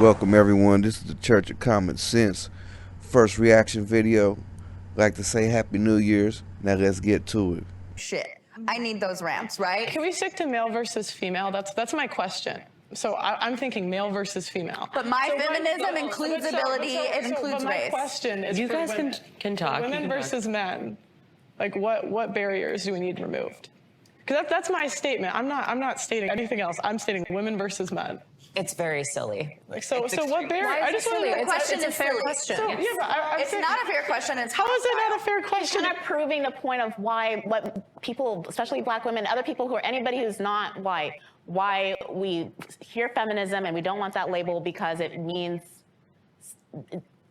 Welcome everyone, this is the Church of Common Sense first reaction video. Like to say Happy New Year's. Now let's get to it. Shit, I need those ramps, right? Can we stick to male versus female? That's my question. So I'm thinking male versus female. But my feminism includes ability, it includes my race. question is, you guys can talk. Women versus men. Like what barriers do we need removed? Because that's my statement. I'm not stating anything else. I'm stating women versus men. It's very silly. So what barrier? Why is I just want silly? to. The question It's is fair question. So, yeah, but It's not a fair question. It's how is it not a fair question? Kind of proving the point of what people, especially Black women, other people who are anybody who's not white, why we hear feminism and we don't want that label because it means,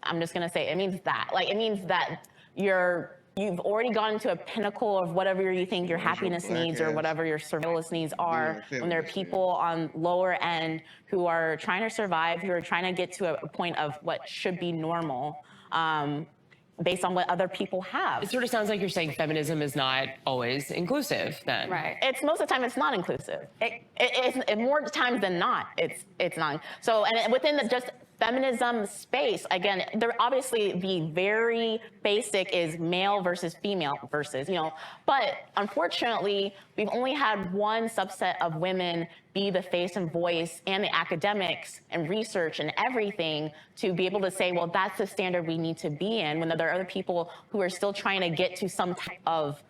I'm just gonna say, it means that. Like, it means that you've already gone into a pinnacle of whatever you think your happiness needs or whatever your survivalist needs are, when there are people on lower end who are trying to survive, who are trying to get to a point of what should be normal, based on what other people have. It sort of sounds like you're saying feminism is not always inclusive then. Right. It's most of the time it's not inclusive. It's more times than not, it's not. So, and within the just feminism space, again, there obviously the very basic is male versus female versus, but unfortunately, we've only had one subset of women be the face and voice and the academics and research and everything to be able to say, well, that's the standard we need to be in, when there are other people who are still trying to get to some type of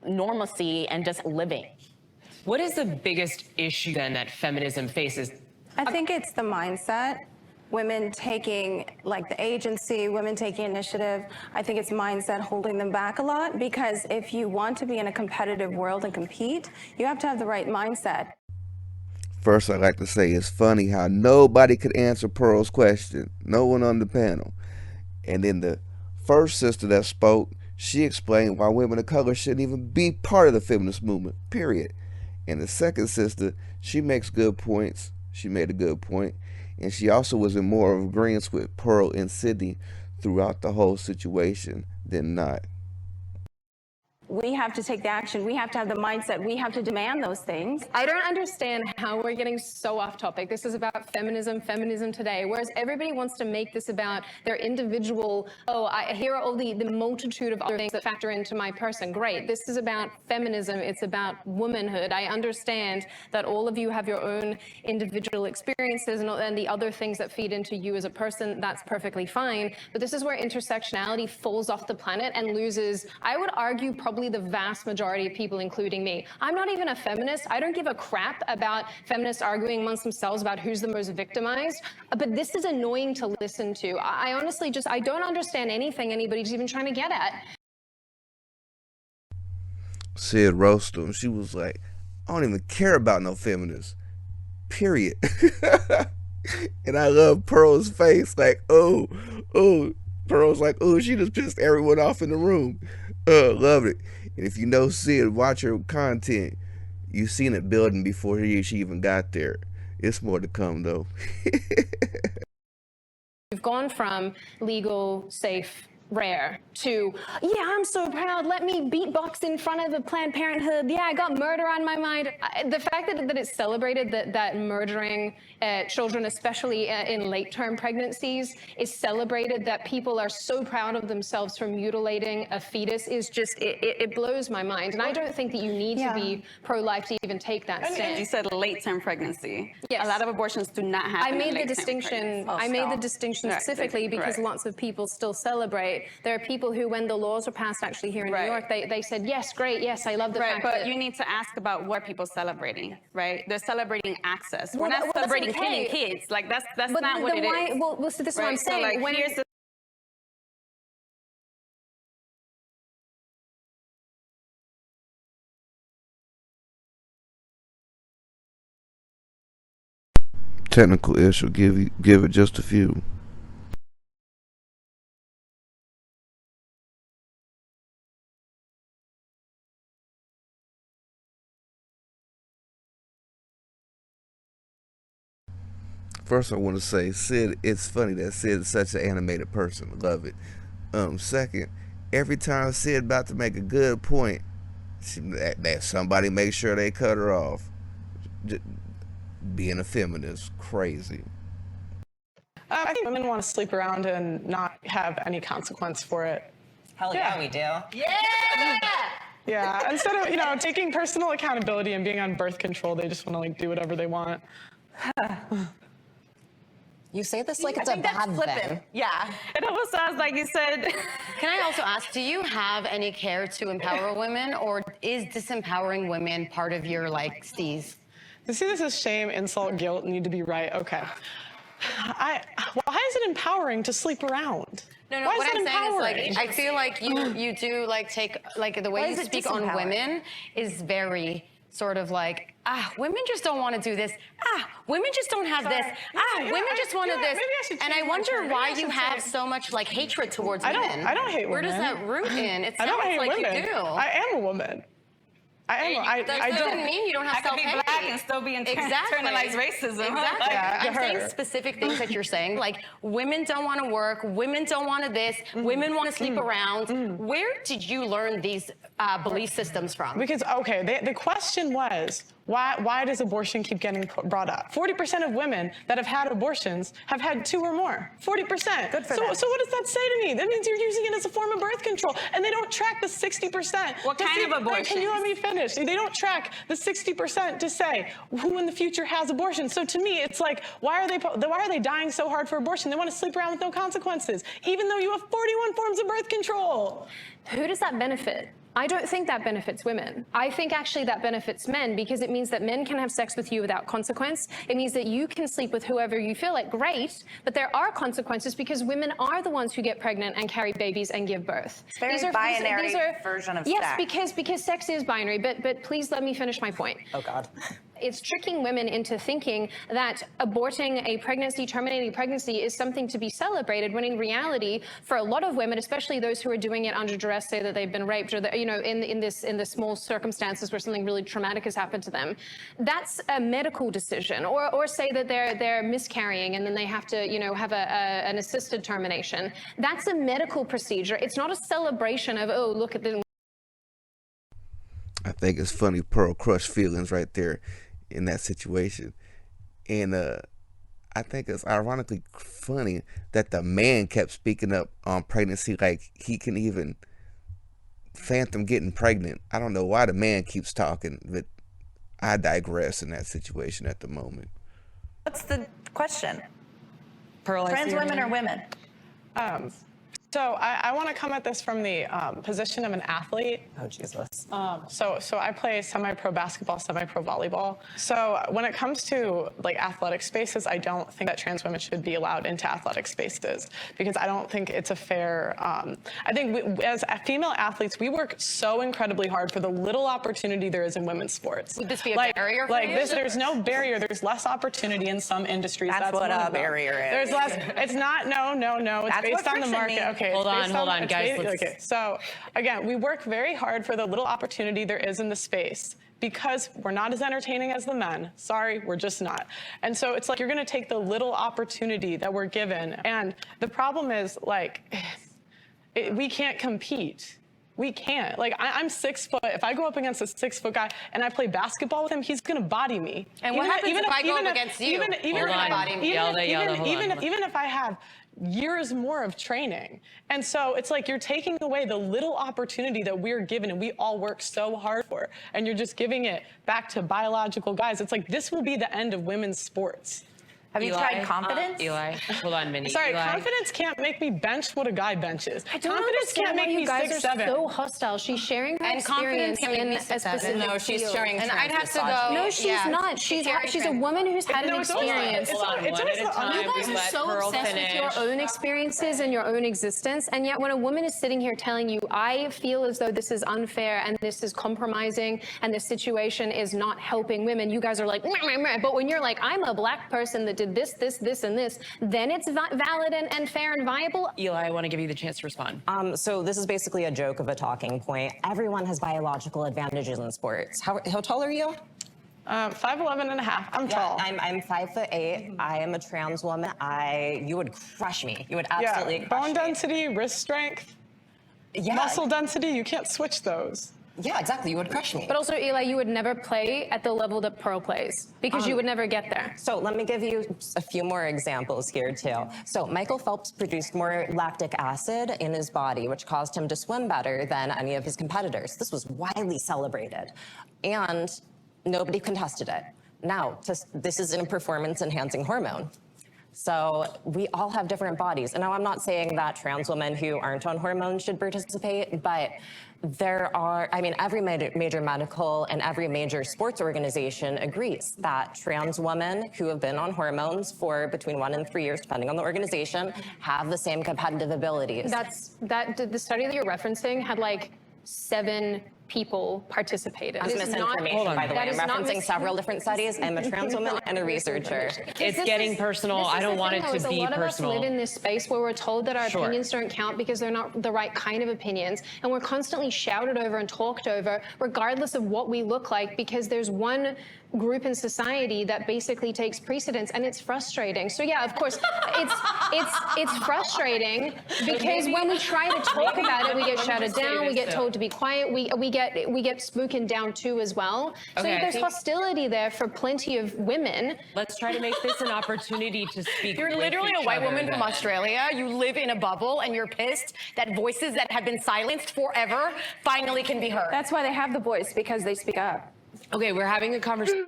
normalcy and just living. What is the biggest issue then that feminism faces? I think it's the mindset. Women taking like the agency, women taking initiative. I think it's mindset holding them back a lot, because if you want to be in a competitive world and compete, you have to have the right mindset. First, I'd like to say it's funny how nobody could answer Pearl's question. No one on the panel. And then the first sister that spoke, she explained why women of color shouldn't even be part of the feminist movement, period. And the second sister, she makes good points. She made a good point. And she also was in more of agreement with Pearl and Sydney throughout the whole situation than not. We have to take the action. We have to have the mindset. We have to demand those things. I don't understand how we're getting so off topic. This is about feminism today, whereas everybody wants to make this about their individual, here are all the multitude of other things that factor into my person. Great. This is about feminism. It's about womanhood. I understand that all of you have your own individual experiences and the other things that feed into you as a person. That's perfectly fine. But this is where intersectionality falls off the planet and loses, I would argue, probably the vast majority of people, including me. I'm not even a feminist. I don't give a crap about feminists arguing amongst themselves about who's the most victimized, but this is annoying to listen to. I honestly I don't understand anything anybody's even trying to get at. Sid roasted him. She was like, I don't even care about no feminists, period. And I love Pearl's face, like, oh, Pearl's like, oh, she just pissed everyone off in the room. Love it. And if you know Sid, watch her content. You've seen it building before she even got there. It's more to come, though. We've gone from legal, safe, rare to, yeah, I'm so proud, let me beatbox in front of the Planned Parenthood, yeah, I got murder on my mind. The fact that it's celebrated that murdering children, especially in late-term pregnancies, is celebrated, that people are so proud of themselves for mutilating a fetus, is just, it blows my mind. And I don't think that you need to be pro-life to even take that stand. You said late-term pregnancy. Yes. A lot of abortions do not happen. I made the distinction specifically because lots of people still celebrate. There are people who, when the laws were passed actually here in New York, they said, yes, great, yes, I love the fact but that... you need to ask about what people celebrating, right? They're celebrating access. We're not celebrating killing kids. Like, that's not what it is. Well, so this is what I'm saying. So, like, here's the Technical issue, give it just a few. First, I want to say, Sid, it's funny that Sid is such an animated person. Love it. Second, every time Sid about to make a good point, that somebody make sure they cut her off. Being a feminist, crazy. I think women want to sleep around and not have any consequence for it. Hell yeah, we do. Yeah, instead of, taking personal accountability and being on birth control, they just want to like do whatever they want. You say this like it's a bad thing. Yeah. It almost sounds like you said. Can I also ask, do you have any care to empower women, or is disempowering women part of your steez? You see, this is shame, insult, guilt, need to be right. Okay. Why is it empowering to sleep around? No, Why what is I'm it saying empowering? is I feel like you do take the way you speak on women is very sort of women just don't want to do this. Women just don't have this. Women just want to this. And I wonder why you have so much hatred towards women. I don't hate women. Where does that root in? It sounds like you do. I am a woman. I doesn't mean you don't have self-hate. I could be black and still be internalized racism. Exactly. Yeah, I'm saying specific things that you're saying, women don't want to work, women don't want to this, women want to sleep around. Where did you learn these belief systems from? Because, okay, the question was, why does abortion keep getting brought up? 40% of women that have had abortions have had 2 or more. 40%. Good for so, them. so what does that say to me? That means you're using it as a form of birth control, and they don't track the 60%. What kind of abortion? Can you let me finish? They don't track the 60% to say who in the future has abortion. So to me, it's why are they dying so hard for abortion? They want to sleep around with no consequences, even though you have 41 forms of birth control. Who does that benefit? I don't think that benefits women. I think actually that benefits men, because it means that men can have sex with you without consequence. It means that you can sleep with whoever you feel like, great, but there are consequences because women are the ones who get pregnant and carry babies and give birth. It's very binary version of yes, sex. because sex is binary, but please let me finish my point. Oh, God. It's tricking women into thinking that aborting a pregnancy, terminating a pregnancy is something to be celebrated, when in reality, for a lot of women, especially those who are doing it under duress, say that they've been raped, or that, in the small circumstances where something really traumatic has happened to them, that's a medical decision. Or say that they're miscarrying and then they have to, have an assisted termination. That's a medical procedure. It's not a celebration of, oh, look at the. I think it's funny Pearl crushed feelings right there in that situation. And I think it's ironically funny that the man kept speaking up on pregnancy like he can even phantom getting pregnant. I don't know why the man keeps talking, but I digress in that situation at the moment. What's the question? Pearl, Trans women or women? So I want to come at this from the position of an athlete. Oh, Jesus. So I play semi-pro basketball, semi-pro volleyball. So when it comes to athletic spaces, I don't think that trans women should be allowed into athletic spaces, because I don't think it's a fair. I think as female athletes, we work so incredibly hard for the little opportunity there is in women's sports. Would this be a barrier for you? There's no barrier. There's less opportunity in some industries. That's what a barrier is. There's less. It's not. No. It's based on the market. Okay. Hold on, guys. Okay, so again, we work very hard for the little opportunity there is in the space, because we're not as entertaining as the men. Sorry, we're just not. And so it's you're gonna take the little opportunity that we're given. And the problem is we can't compete. We can't. I'm 6 foot. If I go up against a 6 foot guy and I play basketball with him, he's gonna body me. And what happens if I go up against you? Even if I have years more of training. And so it's you're taking away the little opportunity that we're given and we all work so hard for, and you're just giving it back to biological guys. It's this will be the end of women's sports. Have you tried confidence? Eli, hold on, Minnie. Sorry, Eli. confidence can't make me bench what a guy benches. I don't Confidence can't understand why make you me guys 6'7". are so hostile. She's sharing her And confidence experience can make in me a 6'7". specific No, she's field. sharing And I'd have to misogyny. go. No, she's not. She's a woman who's had an No, it's always- experience. it's always- it's always You guys are so obsessed with your own experiences and your own existence, and yet when a woman is sitting here telling you, I feel as though this is unfair and this is compromising and this situation is not helping women, you guys are like, meh, meh, meh. But when you're like, I'm a black person that did this, and this, then it's valid and fair and viable. Eli, I want to give you the chance to respond. So this is basically a joke of a talking point. Everyone has biological advantages in sports. How tall are you? 5'11" and a half. I'm tall. I'm 5'8". I am a trans woman. You would crush me. You would absolutely crush Bone me. density, wrist strength, muscle density. You can't switch those. Yeah, exactly. You would crush me. But also, Eli, you would never play at the level that Pearl plays because you would never get there. So let me give you a few more examples here too. So Michael Phelps produced more lactic acid in his body, which caused him to swim better than any of his competitors. This was widely celebrated, and nobody contested it. Now, this is a performance-enhancing hormone. So we all have different bodies. And now I'm not saying that trans women who aren't on hormones should participate, but there are, I mean, every major medical and every major sports organization agrees that trans women who have been on hormones for between 1 and 3 years, depending on the organization, have the same competitive abilities. The study that you're referencing had like 7 people participated. That's misinformation, by the way. I'm referencing several different studies. I'm a trans woman and a researcher. It's getting personal. I don't want it to be personal. A lot of us live in this space where we're told that our opinions don't count because they're not the right kind of opinions, and we're constantly shouted over and talked over, regardless of what we look like, because there's one group in society that basically takes precedence, and it's frustrating. So yeah, of course, it's frustrating because when we try to talk about it, we get shouted down, we get told to be quiet, we get spoken down to as well. So yeah, there's hostility there for plenty of women. Let's try to make this an opportunity to speak. You're literally a white woman from Australia. You live in a bubble, and you're pissed that voices that have been silenced forever finally can be heard. That's why they have the voice, because they speak up. Okay, we're having a conversation.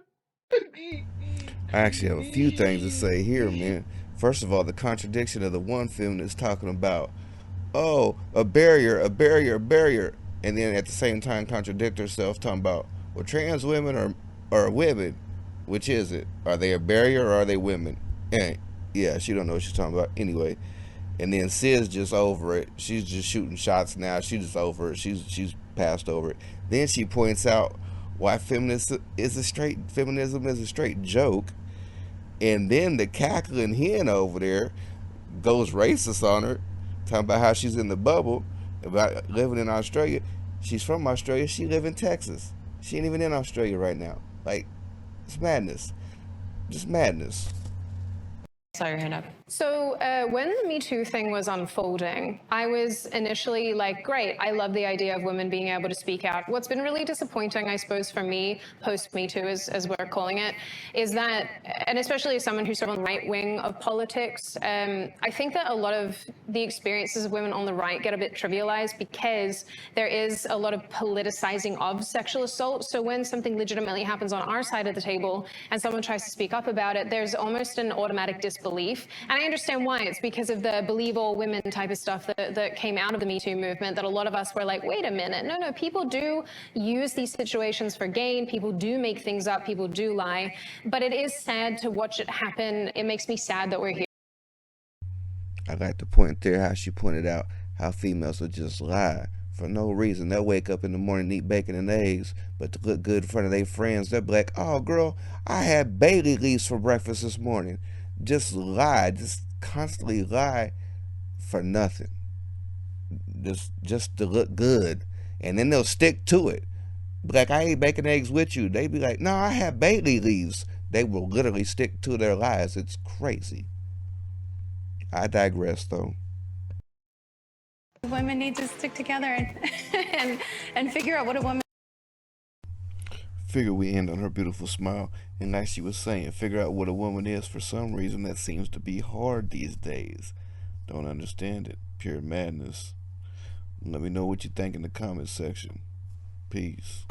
I actually have a few things to say here, man. First of all, the contradiction of the one feminist talking about, oh, a barrier, a barrier, a barrier, and then at the same time contradict herself talking about, well, trans women are women. Which is it? Are they a barrier or are they women? And yeah, she don't know what she's talking about anyway. And then Sis just over it. She's just shooting shots now. She's just over it. She's passed over it. Then she points out why feminism is a straight joke. And then the cackling hen over there goes racist on her, talking about how she's in the bubble, about living in Australia. She's from Australia. She live in Texas. She ain't even in Australia right now. Like, it's madness. Just madness. Saw your hand up. So when the Me Too thing was unfolding, I was initially like, great, I love the idea of women being able to speak out. What's been really disappointing, I suppose, for me, post-Me Too, as we're calling it, is that, and especially as someone who's sort of on the right wing of politics, I think that a lot of the experiences of women on the right get a bit trivialized because there is a lot of politicizing of sexual assault. So when something legitimately happens on our side of the table and someone tries to speak up about it, there's almost an automatic disbelief. And I understand why. It's because of the believe all women type of stuff that came out of the Me Too movement, that a lot of us were like, wait a minute, no, people do use these situations for gain. People do make things up. People do lie. But it is sad to watch it happen. It makes me sad that we're here. I like the point there, how she pointed out how females will just lie for no reason. They'll wake up in the morning and eat bacon and eggs, but to look good in front of their friends, they'll be like, oh, girl, I had Bailey leaves for breakfast this morning. Just lie, just constantly lie for nothing. Just to look good. And then they'll stick to it. Be like, I ate bacon and eggs with you. They be like, no, I had Bailey leaves. They will literally stick to their lies. It's crazy. I digress, though. Women need to stick together and figure out what a woman. Figure we end on her beautiful smile, and like she was saying, figure out what a woman is. For some reason that seems to be hard these days. Don't understand it. Pure madness. Let me know what you think in the comment section. Peace.